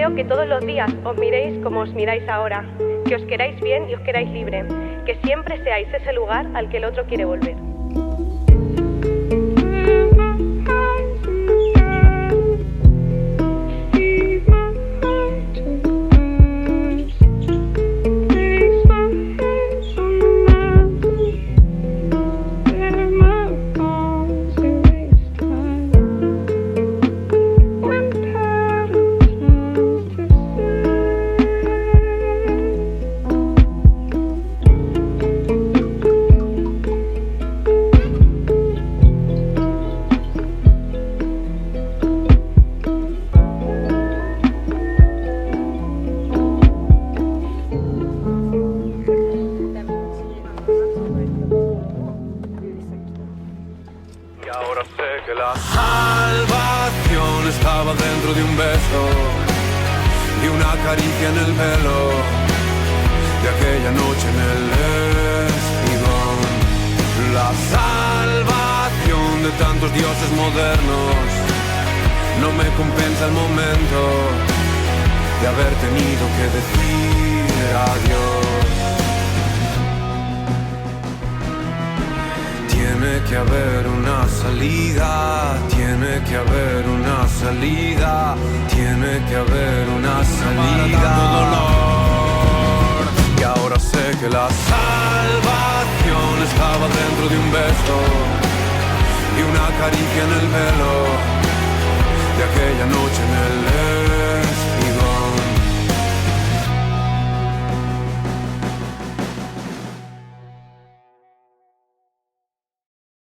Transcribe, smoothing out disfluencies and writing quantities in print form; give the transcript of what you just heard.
Deseo que todos los días os miréis como os miráis ahora, que os queráis bien y os queráis libre, que siempre seáis ese lugar al que el otro quiere volver. Y ahora sé que la salvación estaba dentro de un beso y una caricia en el pelo de aquella noche en el espigón. La salvación de tantos dioses modernos no me compensa el momento de haber tenido que decir adiós. Tiene que haber una salida, tiene que haber una salida, tiene que haber una salida. Dolor. Y ahora sé que la salvación estaba dentro de un beso y una caricia en el pelo de aquella noche en el